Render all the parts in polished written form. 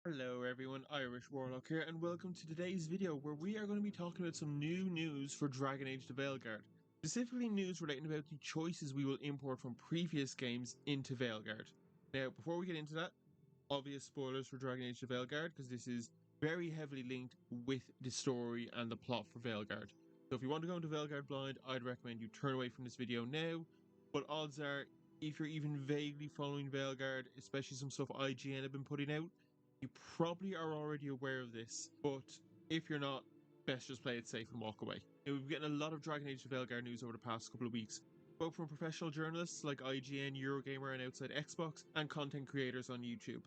Hello everyone, Irish Warlock here, and welcome to today's video where we are going to be talking about some new news for Dragon Age the Veilguard. Specifically news relating about the choices we will import from previous games into Veilguard. Now, before we get into that, obvious spoilers for Dragon Age the Veilguard, because this is very heavily linked with the story and the plot for Veilguard. So if you want to go into Veilguard blind, I'd recommend you turn away from this video now, but odds are, if you're even vaguely following Veilguard, especially some stuff IGN have been putting out, you probably are already aware of this, but if you're not, best just play it safe and walk away. Now, we've been getting a lot of Dragon Age the Veilguard news over the past couple of weeks, both from professional journalists like IGN, Eurogamer and Outside Xbox, and content creators on YouTube.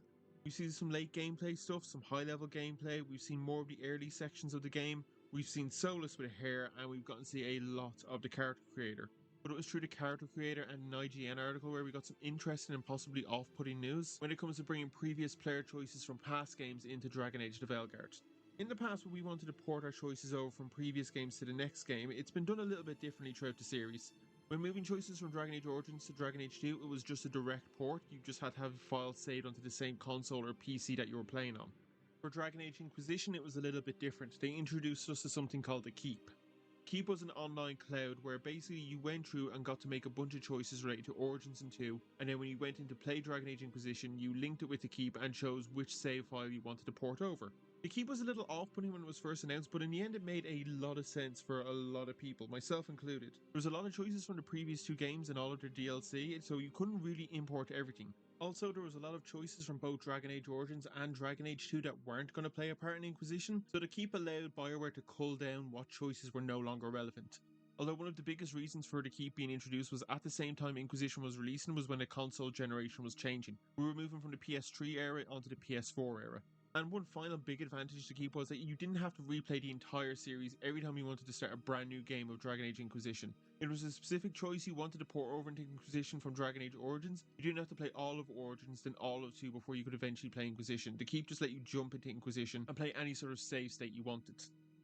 We've seen some late gameplay stuff, some high level gameplay, we've seen more of the early sections of the game, we've seen Solus with hair, and we've gotten to see a lot of the character creator. But it was through the character creator and an IGN article where we got some interesting and possibly off-putting news when it comes to bringing previous player choices from past games into Dragon Age the Veilguard. In the past, when we wanted to port our choices over from previous games to the next game, it's been done a little bit differently throughout the series. When moving choices from Dragon Age Origins to Dragon Age 2, it was just a direct port. You just had to have files saved onto the same console or PC that you were playing on. For Dragon Age Inquisition, it was a little bit different. They introduced us to something called the Keep. Keep was an online cloud where basically you went through and got to make a bunch of choices related to Origins and 2, and then when you went in to play Dragon Age Inquisition, you linked it with the Keep and chose which save file you wanted to port over. The Keep was a little off-putting when it was first announced, but in the end it made a lot of sense for a lot of people, myself included. There was a lot of choices from the previous two games and all of their DLC, so you couldn't really import everything. Also, there was a lot of choices from both Dragon Age Origins and Dragon Age 2 that weren't going to play a part in Inquisition, so the Keep allowed BioWare to cull down what choices were no longer relevant. Although one of the biggest reasons for the Keep being introduced was at the same time Inquisition was releasing was when the console generation was changing. We were moving from the PS3 era onto the PS4 era. And one final big advantage to Keep was that you didn't have to replay the entire series every time you wanted to start a brand new game of Dragon Age Inquisition. It was a specific choice you wanted to port over into Inquisition from Dragon Age Origins. You didn't have to play all of Origins, then all of 2 before you could eventually play Inquisition. The Keep just let you jump into Inquisition and play any sort of save state you wanted.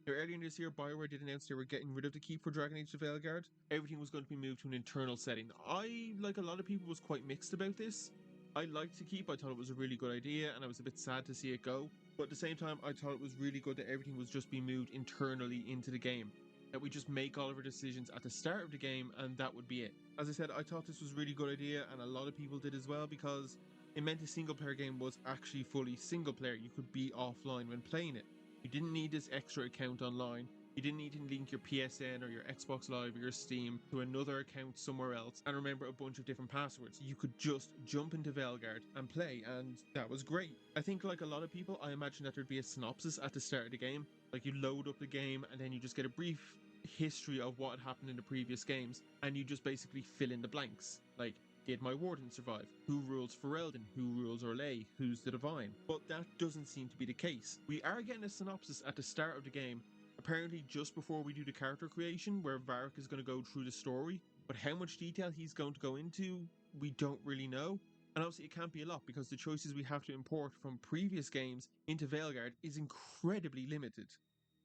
Now, earlier this year, BioWare did announce they were getting rid of the Keep for Dragon Age the Veilguard. Everything was going to be moved to an internal setting. I, like a lot of people, was quite mixed about this. I liked the Keep, I thought it was a really good idea, and I was a bit sad to see it go. But at the same time, I thought it was really good that everything was just being moved internally into the game. That we just make all of our decisions at the start of the game, and that would be it. As I said, I thought this was a really good idea, and a lot of people did as well, because it meant a single player game was actually fully single player. You could be offline when playing it. You didn't need this extra account online. You didn't need to link your PSN or your Xbox Live or your Steam to another account somewhere else and remember a bunch of different passwords. You could just jump into Veilguard and play, and that was great. I think, like a lot of people, I imagine that there'd be a synopsis at the start of the game. Like, you load up the game and then you just get a brief history of what had happened in the previous games, and you just basically fill in the blanks. Like, did my warden survive? Who rules Ferelden? Who rules Orlais? Who's the Divine? But that doesn't seem to be the case. We are getting a synopsis at the start of the game, apparently just before we do the character creation, where Varric is going to go through the story, but how much detail he's going to go into, we don't really know. And obviously it can't be a lot because the choices we have to import from previous games into Veilguard is incredibly limited.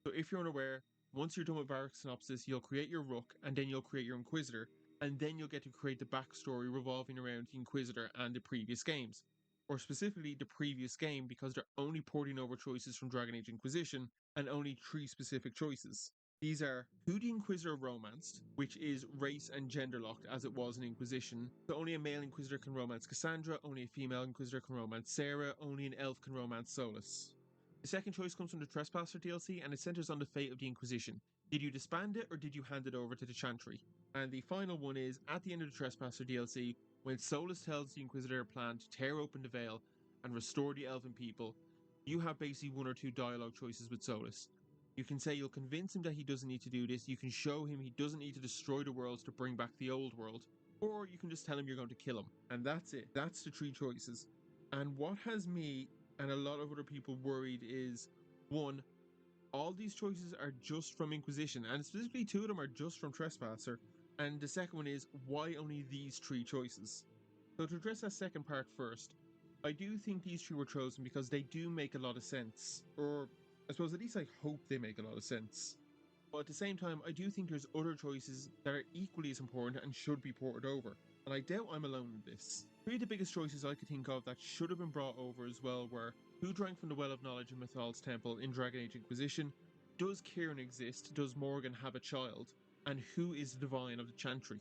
So if you're unaware, once you're done with Varric's synopsis, you'll create your Rook, and then you'll create your Inquisitor, and then you'll get to create the backstory revolving around the Inquisitor and the previous games. Or specifically the previous game, because they're only porting over choices from Dragon Age Inquisition, and only 3 specific choices. These are who the Inquisitor romanced, which is race and gender locked as it was in Inquisition. So only a male Inquisitor can romance Cassandra, only a female Inquisitor can romance Sarah, only an elf can romance Solus. The second choice comes from the Trespasser DLC, and it centers on the fate of the Inquisition. Did you disband it, or did you hand it over to the Chantry? And the final one is, at the end of the Trespasser DLC, when Solus tells the Inquisitor a plan to tear open the veil and restore the elven people, you have basically 1 or 2 dialogue choices with Solus. You can say you'll convince him that he doesn't need to do this, you can show him he doesn't need to destroy the worlds to bring back the old world, or you can just tell him you're going to kill him. And that's it. That's the 3 choices. And what has me and a lot of other people worried is, 1, all these choices are just from Inquisition, and specifically 2 of them are just from Trespasser, and the second one is, why only these 3 choices? So to address that second part first, I do think these 3 were chosen because they do make a lot of sense, or I suppose at least I hope they make a lot of sense. But at the same time, I do think there's other choices that are equally as important and should be ported over, and I doubt I'm alone in this. 3 of the biggest choices I could think of that should have been brought over as well were Who drank from the Well of Knowledge in Mythal's Temple in Dragon Age Inquisition? Does Kieran exist? Does Morgan have a child? And who is the Divine of the Chantry?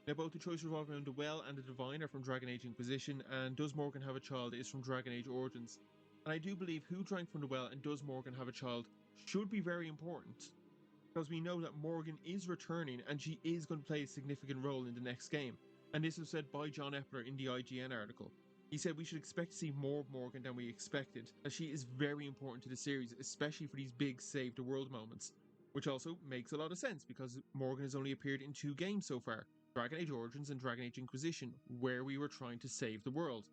Now, both the choices revolve around the Well and the Divine are from Dragon Age Inquisition, and Does Morgan have a child is from Dragon Age Origins. And I do believe who drank from the Well and Does Morgan have a child should be very important, because we know that Morgan is returning and she is going to play a significant role in the next game. And this was said by John Epler in the IGN article. He said we should expect to see more of Morgan than we expected, as she is very important to the series, especially for these big save the world moments. Which also makes a lot of sense, because Morgan has only appeared in 2 games so far, Dragon Age Origins and Dragon Age Inquisition, where we were trying to save the world.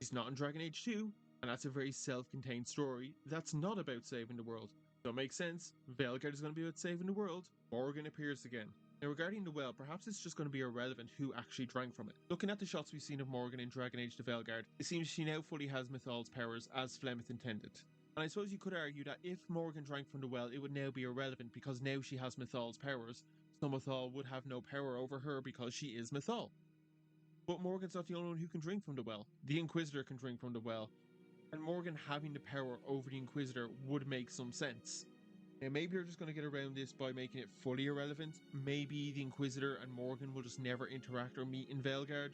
She's not in Dragon Age 2, and that's a very self-contained story that's not about saving the world. So it makes sense, Veilguard is going to be about saving the world, Morgan appears again. Now regarding the well, perhaps it's just going to be irrelevant who actually drank from it. Looking at the shots we've seen of Morgan in Dragon Age the Veilguard, it seems she now fully has Mythal's powers as Flemeth intended. And I suppose you could argue that if Morgan drank from the well, it would now be irrelevant because now she has Mythal's powers, so Mythal would have no power over her because she is Mythal. But Morgan's not the only one who can drink from the well. The Inquisitor can drink from the well, and Morgan having the power over the Inquisitor would make some sense. Now, maybe they're just going to get around this by making it fully irrelevant. Maybe the Inquisitor and Morgan will just never interact or meet in Veilguard,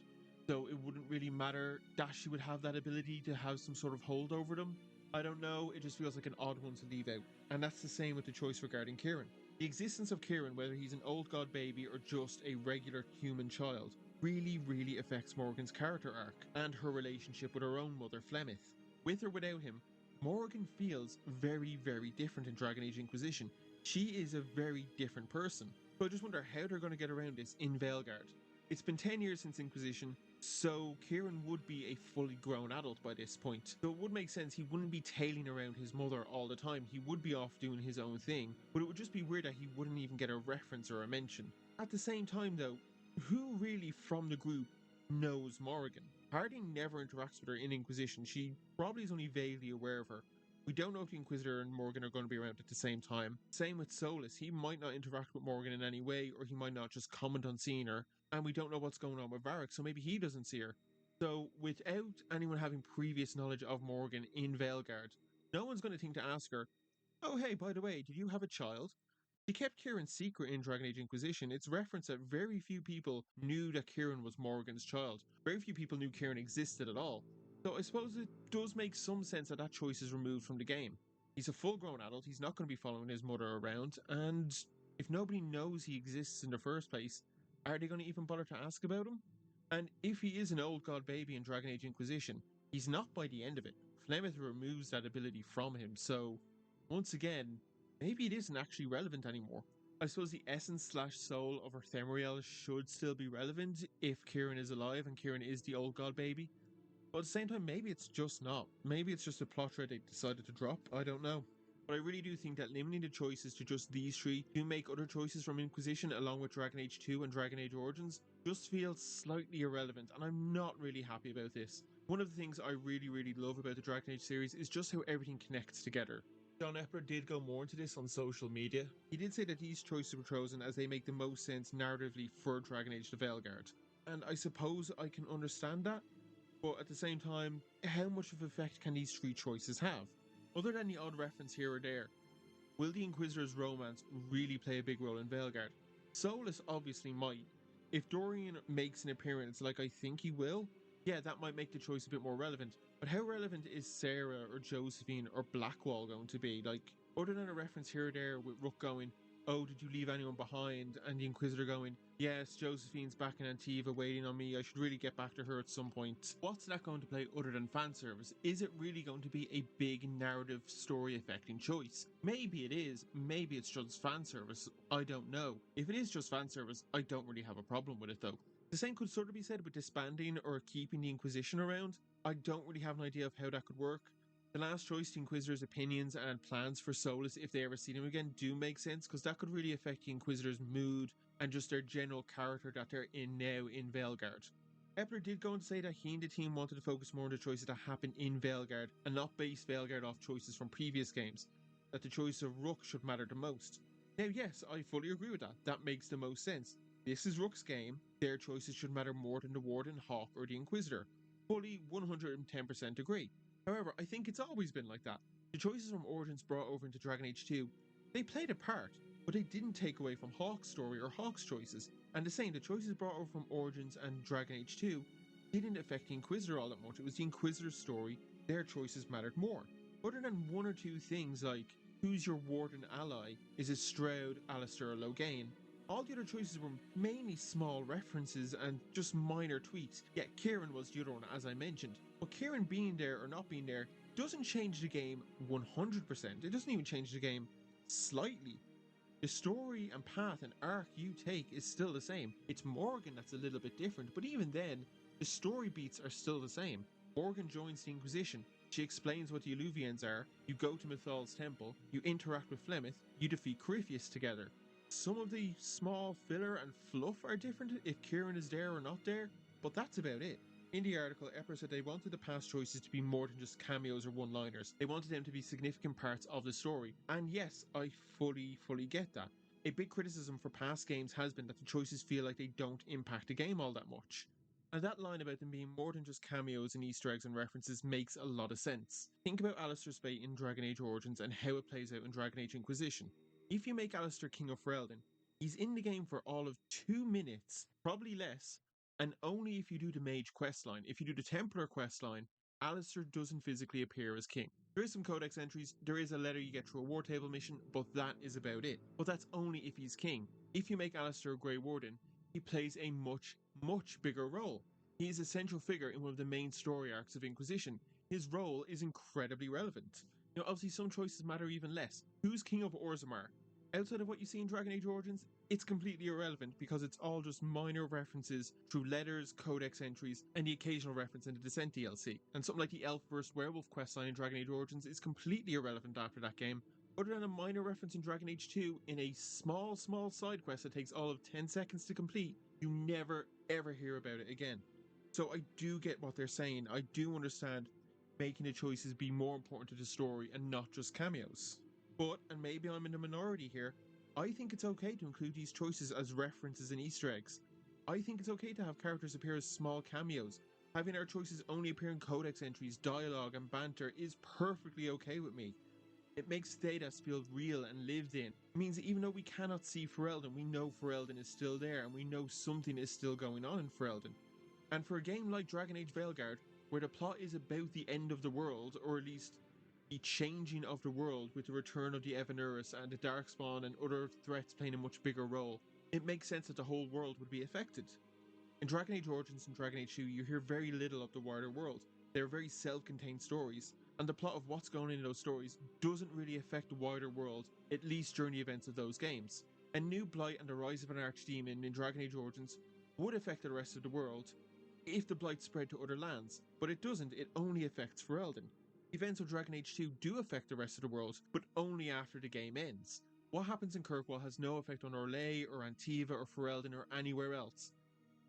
so it wouldn't really matter that she would have that ability to have some sort of hold over them. I don't know, it just feels like an odd one to leave out. And that's the same with the choice regarding Kieran. The existence of Kieran, whether he's an old god baby or just a regular human child, really affects Morgan's character arc and her relationship with her own mother, Flemeth. With or without him, Morgan feels very different in Dragon Age Inquisition. She is a very different person. So I just wonder how they're going to get around this in Veilguard. It's been 10 years since Inquisition, so Kieran would be a fully grown adult by this point. So it would make sense he wouldn't be tailing around his mother all the time, he would be off doing his own thing, but it would just be weird that he wouldn't even get a reference or a mention. At the same time though, who really from the group knows Morgan? Hardy never interacts with her in Inquisition, she probably is only vaguely aware of her. We don't know if the Inquisitor and Morgan are going to be around at the same time. Same with Solus, he might not interact with Morgan in any way, or he might not just comment on seeing her, and we don't know what's going on with Varric, so maybe he doesn't see her. So without anyone having previous knowledge of Morgan in Veilguard, no one's going to think to ask her, oh hey, by the way, did you have a child? She kept Kieran's secret in Dragon Age Inquisition. It's referenced that very few people knew that Kieran was Morgan's child. Very few people knew Kieran existed at all. So I suppose it does make some sense that that choice is removed from the game. He's a full-grown adult, he's not going to be following his mother around, and if nobody knows he exists in the first place, are they going to even bother to ask about him? And if he is an old god baby in Dragon Age Inquisition, he's not by the end of it. Flemeth removes that ability from him, so once again, maybe it isn't actually relevant anymore. I suppose the essence/soul of Arthemariel should still be relevant if Kieran is alive and Kieran is the old god baby. But at the same time, maybe it's just not. Maybe it's just a plot thread they decided to drop, I don't know. But I really do think that limiting the choices to just these 3 to make other choices from Inquisition along with Dragon Age 2 and Dragon Age Origins just feels slightly irrelevant, and I'm not really happy about this. One of the things I really love about the Dragon Age series is just how everything connects together. John Epler did go more into this on social media. He did say that these choices were chosen as they make the most sense narratively for Dragon Age the Veilguard. And I suppose I can understand that, but at the same time, how much of an effect can these 3 choices have? Other than the odd reference here or there, will the Inquisitor's romance really play a big role in Veilguard? Solus obviously might. If Dorian makes an appearance like I think he will, yeah, that might make the choice a bit more relevant. But how relevant is Sarah or Josephine or Blackwall going to be? Like, other than a reference here or there with Rook going, oh, did you leave anyone behind? And the Inquisitor going, yes, Josephine's back in Antiva waiting on me, I should really get back to her at some point. What's that going to play other than fan service? Is it really going to be a big narrative story affecting choice? Maybe it is, maybe it's just fan service, I don't know. If it is just fan service, I don't really have a problem with it though. The same could sort of be said with disbanding or keeping the Inquisition around. I don't really have an idea of how that could work. The last choice, the Inquisitor's opinions and plans for Solus if they ever see him again do make sense, because that could really affect the Inquisitor's mood and just their general character that they're in now in Veilguard. Epler did go on to say that he and the team wanted to focus more on the choices that happen in Veilguard and not base Veilguard off choices from previous games, that the choice of Rook should matter the most. Now yes, I fully agree with that, that makes the most sense. This is Rook's game, their choices should matter more than the Warden, Hawk or the Inquisitor. Fully 110% agree. However, I think it's always been like that. The choices from Origins brought over into Dragon Age 2, they played a part, but they didn't take away from Hawke's story or Hawke's choices. And the same, the choices brought over from Origins and Dragon Age 2 didn't affect the Inquisitor all that much. It was the Inquisitor's story, their choices mattered more. Other than one or two things like who's your warden ally, is it Stroud, Alistair, or Loghain? All the other choices were mainly small references and just minor tweaks, yet Kieran was the other one, as I mentioned. But Kieran being there or not being there doesn't change the game 100%. It doesn't even change the game slightly. The story and path and arc you take is still the same. It's Morgan that's a little bit different, but even then, the story beats are still the same. Morgan joins the Inquisition. She explains what the Eluvians are. You go to Mythal's temple. You interact with Flemeth. You defeat Corypheus together. Some of the small filler and fluff are different if Kieran is there or not there, but that's about it. In the article, Epper said they wanted the past choices to be more than just cameos or one-liners. They wanted them to be significant parts of the story. And yes, I fully get that. A big criticism for past games has been that the choices feel like they don't impact the game all that much. And that line about them being more than just cameos and Easter eggs and references makes a lot of sense. Think about Alistair's fate in Dragon Age Origins and how it plays out in Dragon Age Inquisition. If you make Alistair King of Ferelden, he's in the game for all of 2 minutes, probably less, and only if you do the Mage questline. If you do the Templar questline, Alistair doesn't physically appear as king. There is some codex entries, there is a letter you get through a war table mission, but that is about it. But that's only if he's king. If you make Alistair a Grey Warden, he plays a much bigger role. He is a central figure in one of the main story arcs of Inquisition. His role is incredibly relevant. Obviously some choices matter even less. Who's king of Orzammar? Outside of what you see in Dragon Age Origins, it's completely irrelevant because it's all just minor references through letters, codex entries, and the occasional reference in the Descent DLC. And something like the Elf vs. Werewolf questline in Dragon Age Origins is completely irrelevant after that game, other than a minor reference in Dragon Age 2 in a small side quest that takes all of 10 seconds to complete. You never ever hear about it again. So I do get what they're saying. I do understand making the choices be more important to the story and not just cameos. But, and maybe I'm in the minority here, I think it's okay to include these choices as references and Easter eggs. I think it's okay to have characters appear as small cameos. Having our choices only appear in codex entries, dialogue, and banter is perfectly okay with me. It makes Thedas feel real and lived in. It means that even though we cannot see Ferelden, we know Ferelden is still there and we know something is still going on in Ferelden. And for a game like Dragon Age Veilguard, where the plot is about the end of the world, or at least the changing of the world with the return of the Evanuris and the Darkspawn and other threats playing a much bigger role, it makes sense that the whole world would be affected. In Dragon Age Origins and Dragon Age 2, you hear very little of the wider world. They're very self-contained stories, and the plot of what's going on in those stories doesn't really affect the wider world, at least during the events of those games. A new Blight and the rise of an Archdemon in Dragon Age Origins would affect the rest of the world if the Blight spread to other lands, but it doesn't, it only affects Ferelden. Events of Dragon Age 2 do affect the rest of the world, but only after the game ends. What happens in Kirkwall has no effect on Orlais or Antiva or Ferelden or anywhere else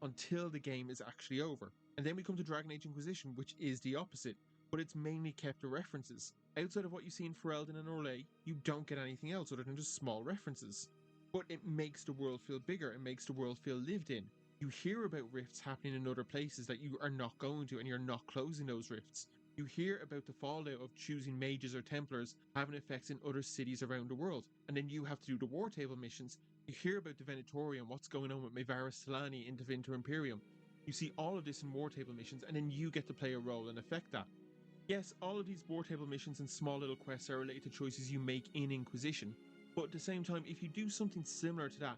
until the game is actually over. And then we come to Dragon Age Inquisition, which is the opposite, but it's mainly kept to references. Outside of what you see in Ferelden and Orlais, you don't get anything else other than just small references. But it makes the world feel bigger, it makes the world feel lived in. You hear about rifts happening in other places that you are not going to and you're not closing those rifts. You hear about the fallout of choosing mages or templars having effects in other cities around the world, and then you have to do the war table missions. You hear about the Venatori and what's going on with Mevaris Talani in Divinter Imperium. You see all of this in war table missions, and then you get to play a role and affect that. Yes, all of these war table missions and small little quests are related to choices you make in Inquisition, but at the same time, if you do something similar to that,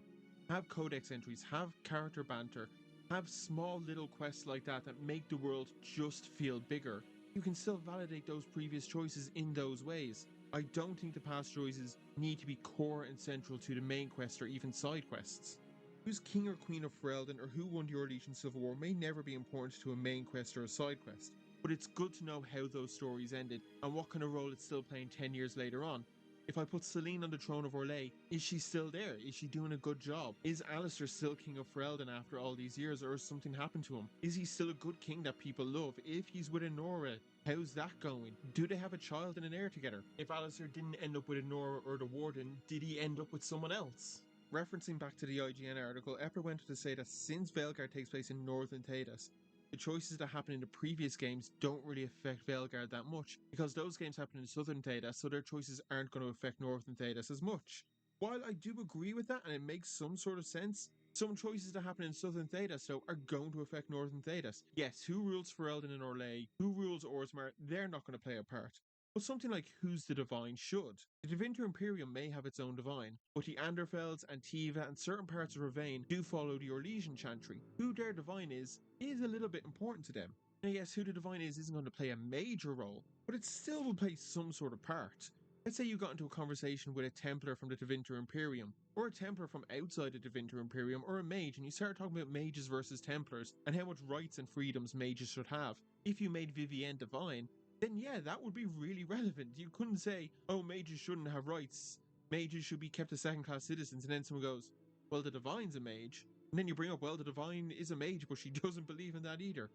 have codex entries, have character banter, have small little quests like that that make the world just feel bigger, you can still validate those previous choices in those ways. I don't think the past choices need to be core and central to the main quest or even side quests. Who's king or queen of Ferelden or who won the Orlesian Civil War may never be important to a main quest or a side quest, but it's good to know how those stories ended and what kind of role it's still playing 10 years later on. If I put Selene on the throne of Orlais, is she still there? Is she doing a good job? Is Alistair still king of Ferelden after all these years, or has something happened to him? Is he still a good king that people love? If he's with Enora, how's that going? Do they have a child and an heir together? If Alistair didn't end up with Enora or the Warden, did he end up with someone else? Referencing back to the IGN article, Epper went on to say that since Veilguard takes place in northern Thedas, the choices that happen in the previous games don't really affect Veilguard that much, because those games happen in Southern Thedas, so their choices aren't going to affect Northern Thedas as much. While I do agree with that, and it makes some sort of sense, some choices that happen in Southern Thedas, though, are going to affect Northern Thedas. Yes, who rules Ferelden and Orlais, who rules Orzammar, they're not going to play a part. But something like Who's the Divine should. The Tevinter Imperium may have its own divine, but the Anderfelds, Antiva, and certain parts of Ravane do follow the Orlesian chantry. Who their divine is a little bit important to them. Now yes, who the divine is isn't going to play a major role, but it still will play some sort of part. Let's say you got into a conversation with a Templar from the Tevinter Imperium, or a Templar from outside the Tevinter Imperium, or a mage, and you started talking about mages versus Templars, and how much rights and freedoms mages should have. If you made Vivienne divine, then yeah, that would be really relevant. You couldn't say, oh, mages shouldn't have rights, mages should be kept as second-class citizens, and then someone goes, well, the divine's a mage. And then you bring up, well, the divine is a mage, but she doesn't believe in that either.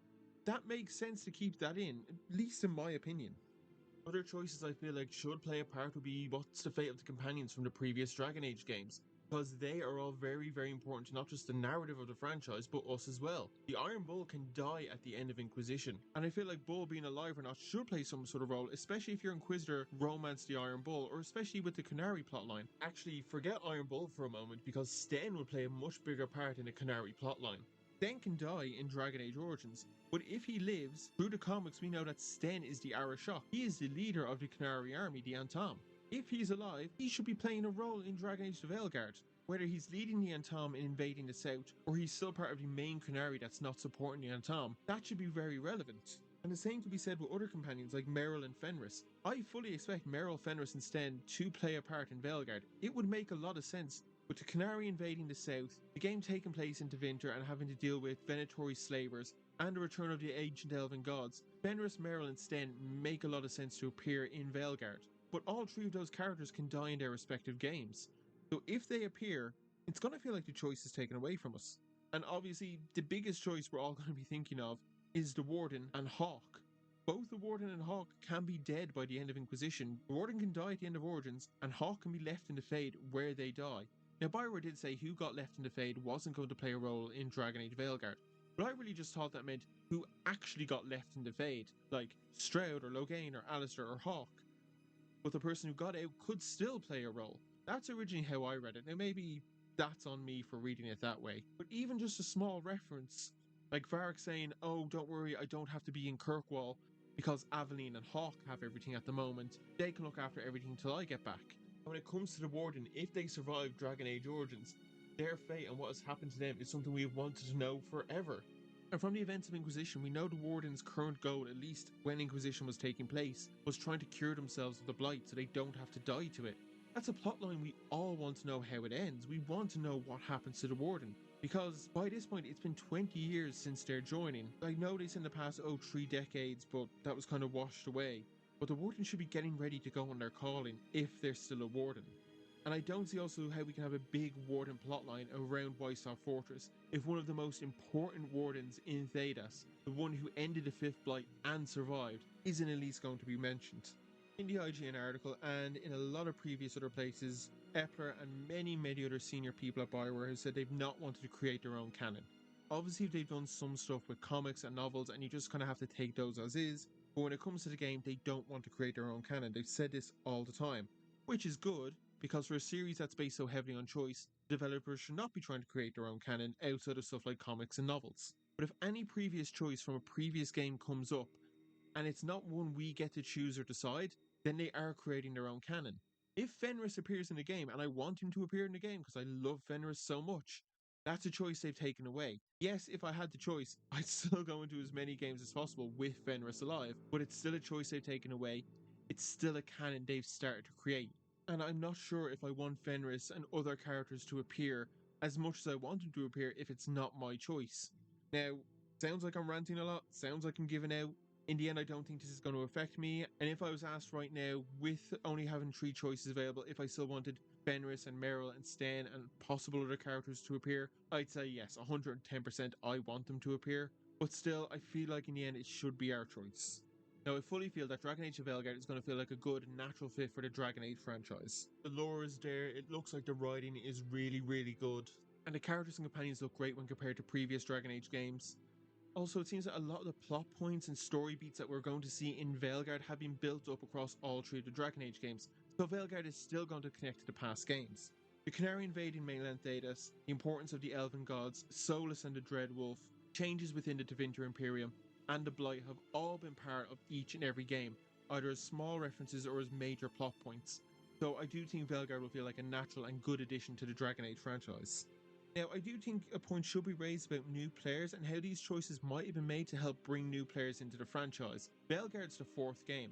That makes sense to keep that in, at least in my opinion. Other choices I feel like should play a part would be what's the fate of the companions from the previous Dragon Age games, because they are all very, very important to not just the narrative of the franchise, but us as well. The Iron Bull can die at the end of Inquisition, and I feel like Bull being alive or not should play some sort of role, especially if your Inquisitor romance the Iron Bull, or especially with the Canary plotline. Actually, forget Iron Bull for a moment, because Sten will play a much bigger part in the Canary plotline. Sten can die in Dragon Age Origins, but if he lives, through the comics we know that Sten is the Arashok. He is the leader of the Canary army, the Antom. If he's alive, he should be playing a role in Dragon Age the Veilguard. Whether he's leading the Antom in invading the south, or he's still part of the main Canary that's not supporting the Antom, that should be very relevant. And the same could be said with other companions like Merrill and Fenris. I fully expect Merrill, Fenris and Sten to play a part in Veilguard. It would make a lot of sense. With the Canary invading the south, the game taking place in Tevinter and having to deal with Venatori slavers, and the return of the ancient elven gods, Fenris, Merrill and Sten make a lot of sense to appear in Veilguard. But all three of those characters can die in their respective games. So if they appear, it's going to feel like the choice is taken away from us. And obviously, the biggest choice we're all going to be thinking of is the Warden and Hawke. Both the Warden and Hawke can be dead by the end of Inquisition. The Warden can die at the end of Origins, and Hawke can be left in the Fade where they die. Now, Bioware did say who got left in the Fade wasn't going to play a role in Dragon Age Veilguard, but I really just thought that meant who actually got left in the Fade, like Stroud or Loghain or Alistair or Hawke. But the person who got out could still play a role. That's originally how I read it. Now maybe that's on me for reading it that way. But even just a small reference, like Varric saying, oh, don't worry, I don't have to be in Kirkwall because Aveline and Hawke have everything at the moment. They can look after everything till I get back. When it comes to the Warden, if they survive Dragon Age Origins, their fate and what has happened to them is something we have wanted to know forever. And from the events of Inquisition, we know the Warden's current goal, at least when Inquisition was taking place, was trying to cure themselves of the Blight so they don't have to die to it. That's a plotline we all want to know how it ends. We want to know what happens to the Warden. Because by this point, it's been 20 years since their joining. I know they said in the past, 3 decades, but that was kind of washed away. But the Warden should be getting ready to go on their calling if they're still a Warden. And I don't see also how we can have a big Warden plotline around Wysoft Fortress if one of the most important Wardens in Thedas, the one who ended the 5th Blight and survived, isn't at least going to be mentioned. In the IGN article and in a lot of previous other places, Epler and many other senior people at Bioware have said they've not wanted to create their own canon. Obviously they've done some stuff with comics and novels and you just kind of have to take those as is, but when it comes to the game they don't want to create their own canon. They've said this all the time, which is good, because for a series that's based so heavily on choice, developers should not be trying to create their own canon outside of stuff like comics and novels. But if any previous choice from a previous game comes up, and it's not one we get to choose or decide, then they are creating their own canon. If Fenris appears in the game, and I want him to appear in the game because I love Fenris so much, that's a choice they've taken away. Yes, if I had the choice, I'd still go into as many games as possible with Fenris alive, but it's still a choice they've taken away. It's still a canon they've started to create. And I'm not sure if I want Fenris and other characters to appear as much as I want them to appear if it's not my choice. Now, sounds like I'm ranting a lot, sounds like I'm giving out. In the end, I don't think this is going to affect me, and if I was asked right now, with only having 3 choices available, if I still wanted Fenris and Merrill and Sten and possible other characters to appear, I'd say yes, 110% I want them to appear, but still, I feel like in the end it should be our choice. Now, I fully feel that Dragon Age the Veilguard is going to feel like a good, natural fit for the Dragon Age franchise. The lore is there, it looks like the writing is really good, and the characters and companions look great when compared to previous Dragon Age games. Also, it seems that a lot of the plot points and story beats that we're going to see in Veilguard have been built up across all three of the Dragon Age games, so Veilguard is still going to connect to the past games. The Canary invading mainland Thedas, the importance of the Elven gods, Solus and the Dread Wolf, changes within the Tevinter Imperium, and the Blight have all been part of each and every game, either as small references or as major plot points. So I do think Veilguard will feel like a natural and good addition to the Dragon Age franchise. Now, I do think a point should be raised about new players and how these choices might have been made to help bring new players into the franchise. Veilguard's the 4th game.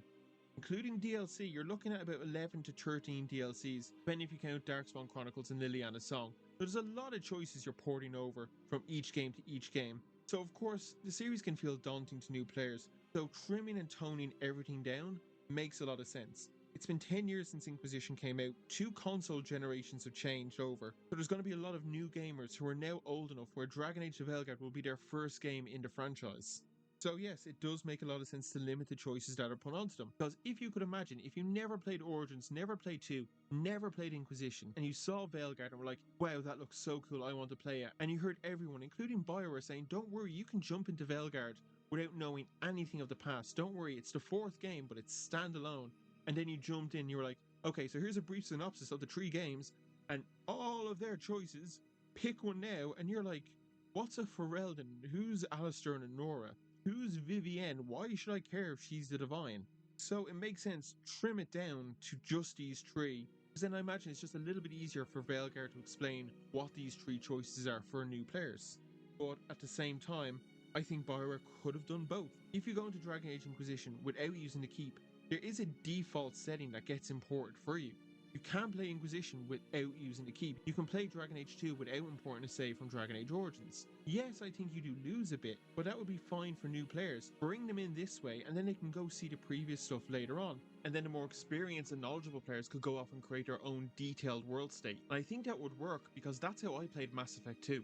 Including DLC, you're looking at about 11 to 13 DLCs, depending if you count Darkspawn Chronicles and Liliana's Song. So there's a lot of choices you're porting over from each game to each game. So of course, the series can feel daunting to new players, so trimming and toning everything down makes a lot of sense. It's been 10 years since Inquisition came out, 2 console generations have changed over, so there's going to be a lot of new gamers who are now old enough where Dragon Age the Veilguard will be their first game in the franchise. So yes, it does make a lot of sense to limit the choices that are put onto them, because if you could imagine, if you never played Origins, never played 2, never played Inquisition, and you saw Veilguard and were like, wow, that looks so cool, I want to play it, and you heard everyone, including BioWare, saying, don't worry, you can jump into Veilguard without knowing anything of the past, don't worry, it's the 4th game, but it's standalone. And then you jumped in, you were like, okay, so here's a brief synopsis of the 3 games and all of their choices. Pick one now, and you're like, what's a Ferelden? Who's Alistair and Nora? Who's Vivienne? Why should I care if she's the Divine? So it makes sense, trim it down to just these 3. Because then I imagine it's just a little bit easier for Veilguard to explain what these 3 choices are for new players. But at the same time, I think BioWare could have done both. If you go into Dragon Age Inquisition without using the Keep, there is a default setting that gets imported for you. You can play Inquisition without using the Keep. You can play Dragon Age 2 without importing a save from Dragon Age Origins. Yes, I think you do lose a bit, but that would be fine for new players. Bring them in this way, and then they can go see the previous stuff later on. And then the more experienced and knowledgeable players could go off and create their own detailed world state. And I think that would work, because that's how I played Mass Effect 2.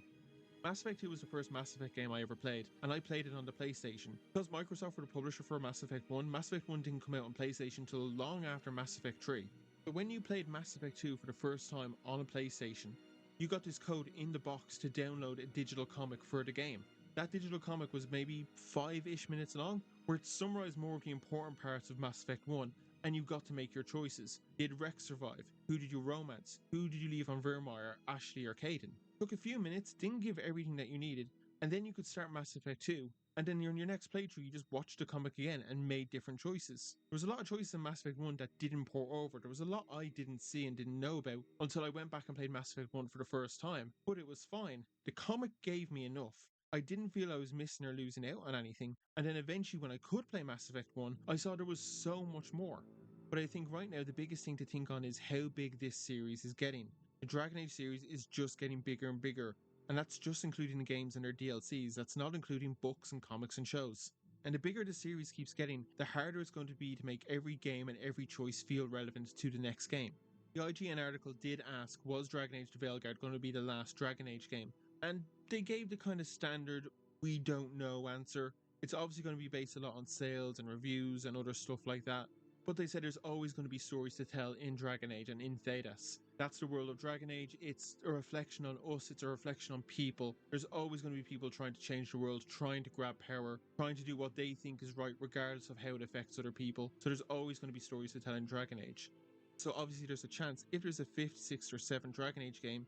Mass Effect 2 was the first Mass Effect game I ever played, and I played it on the PlayStation. Because Microsoft were the publisher for Mass Effect 1, Mass Effect 1 didn't come out on PlayStation until long after Mass Effect 3. But when you played Mass Effect 2 for the first time on a PlayStation, you got this code in the box to download a digital comic for the game. That digital comic was maybe 5-ish minutes long, where it summarised more of the important parts of Mass Effect 1, and you got to make your choices. Did Rex survive? Who did you romance? Who did you leave on Vermeer, Ashley or Caden? Took a few minutes, didn't give everything that you needed, and then you could start Mass Effect 2, and then in your next playthrough you just watched the comic again and made different choices. There was a lot of choices in Mass Effect 1 that didn't pour over, there was a lot I didn't see and didn't know about until I went back and played Mass Effect 1 for the first time, but it was fine. The comic gave me enough. I didn't feel I was missing or losing out on anything, and then eventually when I could play Mass Effect 1, I saw there was so much more. But I think right now the biggest thing to think on is how big this series is getting. The Dragon Age series is just getting bigger and bigger, and that's just including the games and their DLCs, that's not including books and comics and shows. And the bigger the series keeps getting, the harder it's going to be to make every game and every choice feel relevant to the next game. The IGN article did ask, was Dragon Age the Veilguard going to be the last Dragon Age game? And they gave the kind of standard, we don't know answer. It's obviously going to be based a lot on sales and reviews and other stuff like that. But they said there's always going to be stories to tell in Dragon Age and in Thedas. That's the world of Dragon Age. It's a reflection on us. It's a reflection on people. There's always going to be people trying to change the world, trying to grab power, trying to do what they think is right, regardless of how it affects other people. So there's always going to be stories to tell in Dragon Age. So obviously there's a chance, if there's a 5th, 6th or 7th Dragon Age game,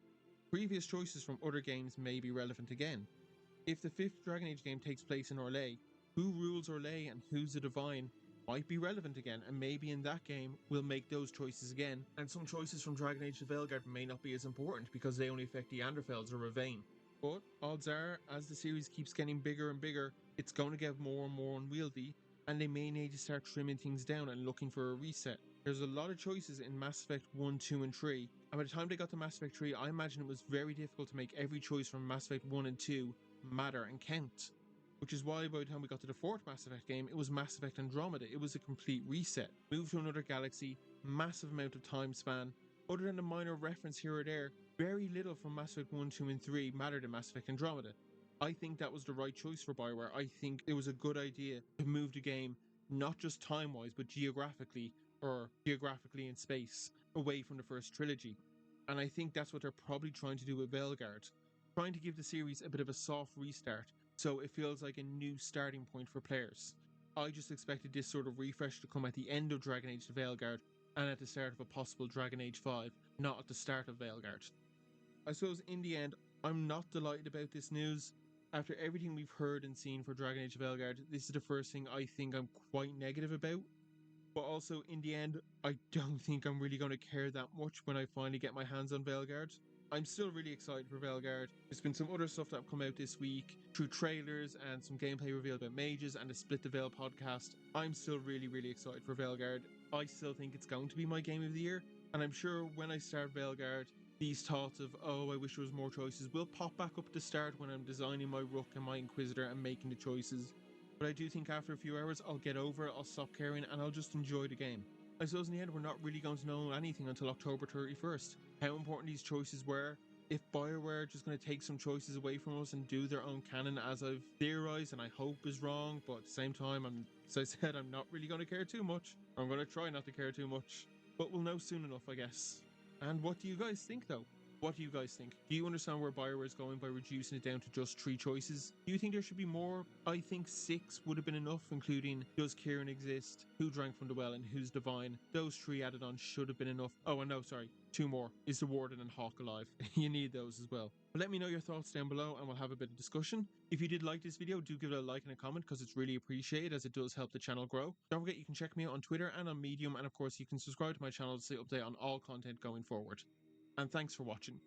previous choices from other games may be relevant again. If the 5th Dragon Age game takes place in Orlais, who rules Orlais and who's the Divine might be relevant again, and maybe in that game we'll make those choices again, and some choices from Dragon Age the Veilguard may not be as important because they only affect the Anderfels or Ravain. But odds are, as the series keeps getting bigger and bigger, it's going to get more and more unwieldy, and they may need to start trimming things down and looking for a reset. There's a lot of choices in Mass Effect 1, 2 and 3, and by the time they got to Mass Effect 3, I imagine it was very difficult to make every choice from Mass Effect 1 and 2 matter and count. Which is why by the time we got to the 4th Mass Effect game, it was Mass Effect Andromeda. It was a complete reset. Move to another galaxy, massive amount of time span. Other than a minor reference here or there, very little from Mass Effect 1, 2 and 3 mattered in Mass Effect Andromeda. I think that was the right choice for BioWare. I think it was a good idea to move the game, not just time-wise, but geographically in space, away from the first trilogy. And I think that's what they're probably trying to do with Veilguard. Trying to give the series a bit of a soft restart, so it feels like a new starting point for players. I just expected this sort of refresh to come at the end of Dragon Age the Veilguard and at the start of a possible Dragon Age 5, not at the start of Veilguard. I suppose in the end, I'm not delighted about this news. After everything we've heard and seen for Dragon Age Veilguard, this is the first thing I think I'm quite negative about. But also, in the end, I don't think I'm really going to care that much when I finally get my hands on Veilguard. I'm still really excited for Veilguard. There's been some other stuff that have come out this week through trailers and some gameplay revealed about mages and the Split the Veil podcast. I'm still really excited for Veilguard. I still think it's going to be my game of the year, and I'm sure when I start Veilguard, these thoughts of, oh, I wish there was more choices, will pop back up at the start when I'm designing my Rook and my Inquisitor and making the choices. But I do think after a few hours, I'll get over it, I'll stop caring, and I'll just enjoy the game. I suppose in the end, we're not really going to know anything until October 31st. How important these choices were, if BioWare are just going to take some choices away from us and do their own canon, as I've theorized and I hope is wrong, but at the same time, as I said, I'm not really going to care too much. I'm going to try not to care too much. But we'll know soon enough, I guess. And what do you guys think, though? What do you guys think? Do you understand where BioWare is going by reducing it down to just 3 choices? Do you think there should be more? I think 6 would have been enough, including does Kieran exist, who drank from the well, and who's divine. Those 3 added on should have been enough. Oh, and no, sorry, 2 more. Is the Warden and Hawk alive? You need those as well. But let me know your thoughts down below and we'll have a bit of discussion. If you did like this video, do give it a like and a comment because it's really appreciated, as it does help the channel grow. Don't forget you can check me out on Twitter and on Medium, and of course you can subscribe to my channel to stay updated on all content going forward. And thanks for watching.